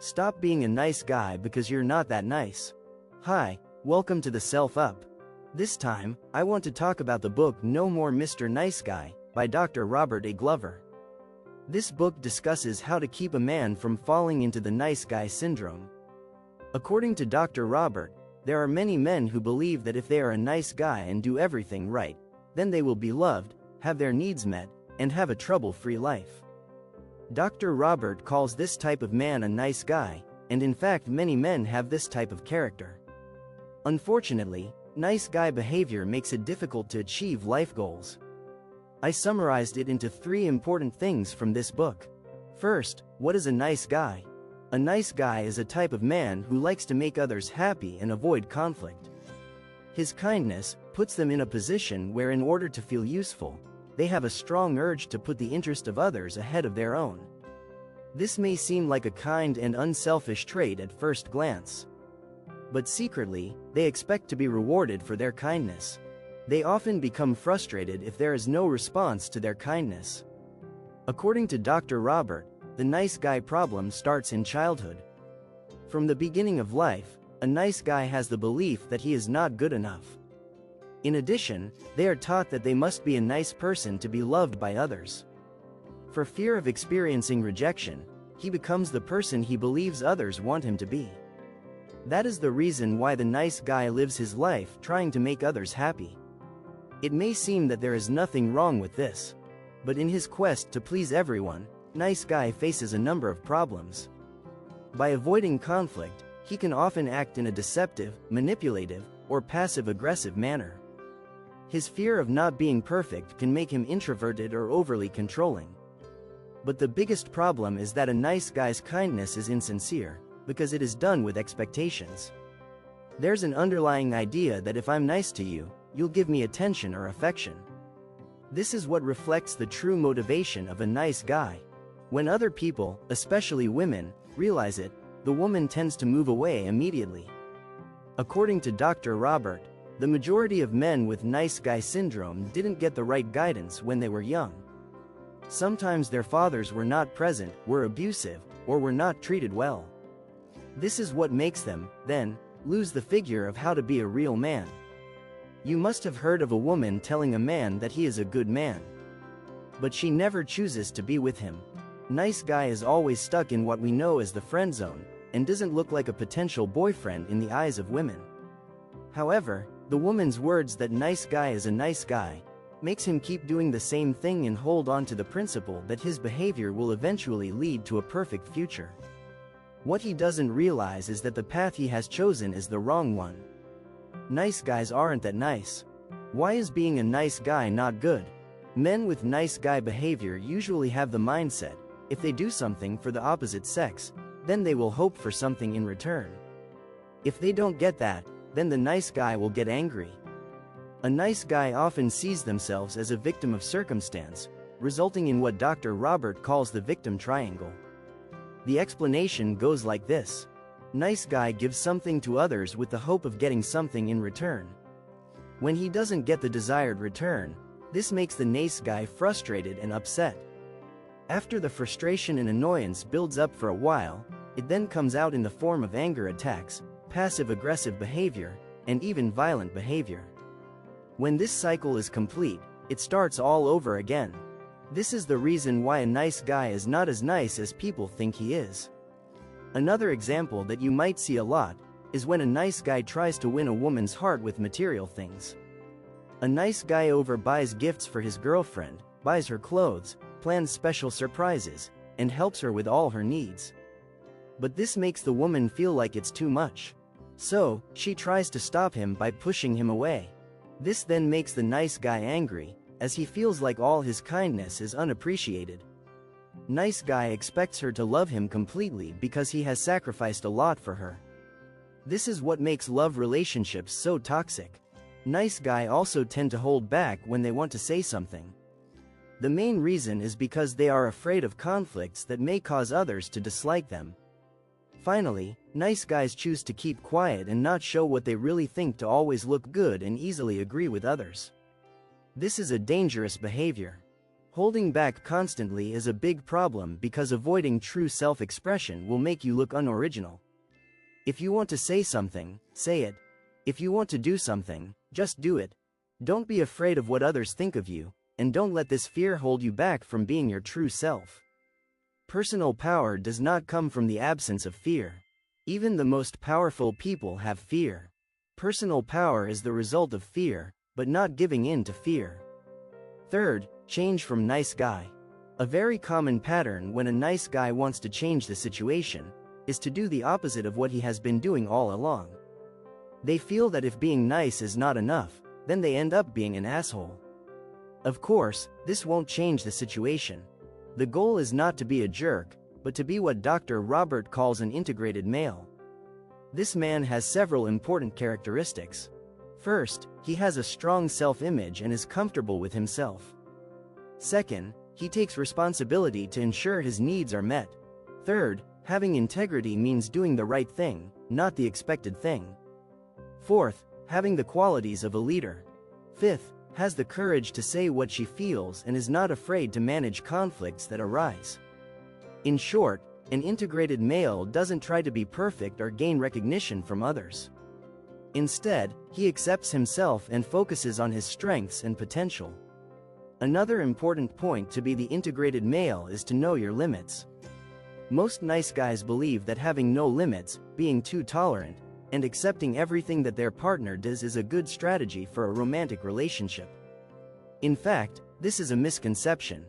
Stop being a nice guy because you're not that nice. Hi, welcome to the Self-Up. This time, I want to talk about the book No More Mr. Nice Guy by Dr. Robert A. Glover. This book discusses how to keep a man from falling into the nice guy syndrome. According to Dr. Robert, there are many men who believe that if they are a nice guy and do everything right, then they will be loved, have their needs met, and have a trouble-free life. Dr. Robert calls this type of man a nice guy, and in fact many men have this type of character. Unfortunately, nice guy behavior makes it difficult to achieve life goals. I summarized it into 3 important things from this book. First, what is a nice guy? A nice guy is a type of man who likes to make others happy and avoid conflict. His kindness puts them in a position where, in order to feel useful, they have a strong urge to put the interest of others ahead of their own. This may seem like a kind and unselfish trait at first glance. But secretly, they expect to be rewarded for their kindness. They often become frustrated if there is no response to their kindness. According to Dr. Robert, the nice guy problem starts in childhood. From the beginning of life, a nice guy has the belief that he is not good enough. In addition, they are taught that they must be a nice person to be loved by others. For fear of experiencing rejection, he becomes the person he believes others want him to be. That is the reason why the nice guy lives his life trying to make others happy. It may seem that there is nothing wrong with this, but in his quest to please everyone, nice guy faces a number of problems. By avoiding conflict, he can often act in a deceptive, manipulative, or passive-aggressive manner. His fear of not being perfect can make him introverted or overly controlling. But the biggest problem is that a nice guy's kindness is insincere, because it is done with expectations. There's an underlying idea that if I'm nice to you, you'll give me attention or affection. This is what reflects the true motivation of a nice guy. When other people, especially women, realize it, the woman tends to move away immediately. According to Dr. Robert, the majority of men with nice guy syndrome didn't get the right guidance when they were young. Sometimes their fathers were not present, were abusive, or were not treated well. This is what makes them, then, lose the figure of how to be a real man. You must have heard of a woman telling a man that he is a good man. But she never chooses to be with him. Nice guy is always stuck in what we know as the friend zone, and doesn't look like a potential boyfriend in the eyes of women. However, the woman's words that nice guy is a nice guy makes him keep doing the same thing and hold on to the principle that his behavior will eventually lead to a perfect future. What he doesn't realize is that the path he has chosen is the wrong one. Nice guys aren't that nice. Why is being a nice guy not good? Men with nice guy behavior usually have the mindset, if they do something for the opposite sex, then they will hope for something in return. If they don't get that, then the nice guy will get angry. A nice guy often sees themselves as a victim of circumstance, resulting in what Dr. Robert calls the victim triangle. The explanation goes like this. Nice guy gives something to others with the hope of getting something in return. When he doesn't get the desired return, this makes the nice guy frustrated and upset. After the frustration and annoyance builds up for a while, it then comes out in the form of anger attacks, passive-aggressive behavior, and even violent behavior. When this cycle is complete, it starts all over again. This is the reason why a nice guy is not as nice as people think he is. Another example that you might see a lot is when a nice guy tries to win a woman's heart with material things. A nice guy overbuys gifts for his girlfriend, buys her clothes, plans special surprises, and helps her with all her needs. But this makes the woman feel like it's too much. So, she tries to stop him by pushing him away. This then makes the nice guy angry, as he feels like all his kindness is unappreciated. Nice guy expects her to love him completely because he has sacrificed a lot for her. This is what makes love relationships so toxic. Nice guy also tend to hold back when they want to say something. The main reason is because they are afraid of conflicts that may cause others to dislike them. Finally, nice guys choose to keep quiet and not show what they really think to always look good and easily agree with others. This is a dangerous behavior. Holding back constantly is a big problem because avoiding true self-expression will make you look unoriginal. If you want to say something, say it. If you want to do something, just do it. Don't be afraid of what others think of you, and don't let this fear hold you back from being your true self. Personal power does not come from the absence of fear. Even the most powerful people have fear. Personal power is the result of fear, but not giving in to fear. Third, change from nice guy. A very common pattern when a nice guy wants to change the situation is to do the opposite of what he has been doing all along. They feel that if being nice is not enough, then they end up being an asshole. Of course, this won't change the situation. The goal is not to be a jerk, but to be what Dr. Robert calls an integrated male. This man has several important characteristics. First, he has a strong self-image and is comfortable with himself. Second, he takes responsibility to ensure his needs are met. Third, having integrity means doing the right thing, not the expected thing. Fourth, having the qualities of a leader. Fifth, has the courage to say what she feels and is not afraid to manage conflicts that arise. In short, an integrated male doesn't try to be perfect or gain recognition from others. Instead, he accepts himself and focuses on his strengths and potential. Another important point to be the integrated male is to know your limits. Most nice guys believe that having no limits, being too tolerant, and accepting everything that their partner does is a good strategy for a romantic relationship. In fact, this is a misconception.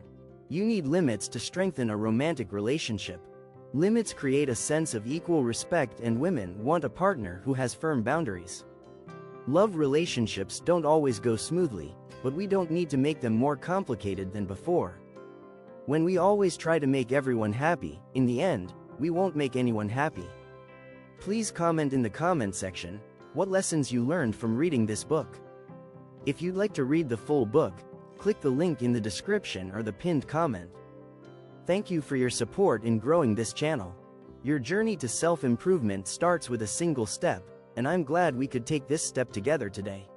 You need limits to strengthen a romantic relationship. Limits create a sense of equal respect, and women want a partner who has firm boundaries. Love relationships don't always go smoothly, but we don't need to make them more complicated than before. When we always try to make everyone happy, in the end, we won't make anyone happy. Please comment in the comment section what lessons you learned from reading this book. If you'd like to read the full book, click the link in the description or the pinned comment. Thank you for your support in growing this channel. Your journey to self-improvement starts with a single step, and I'm glad we could take this step together today.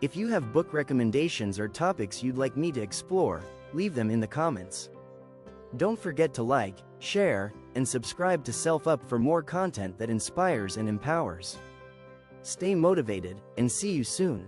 If you have book recommendations or topics you'd like me to explore, leave them in the comments. Don't forget to like, share, and subscribe to Self Up for more content that inspires and empowers. Stay motivated, and see you soon.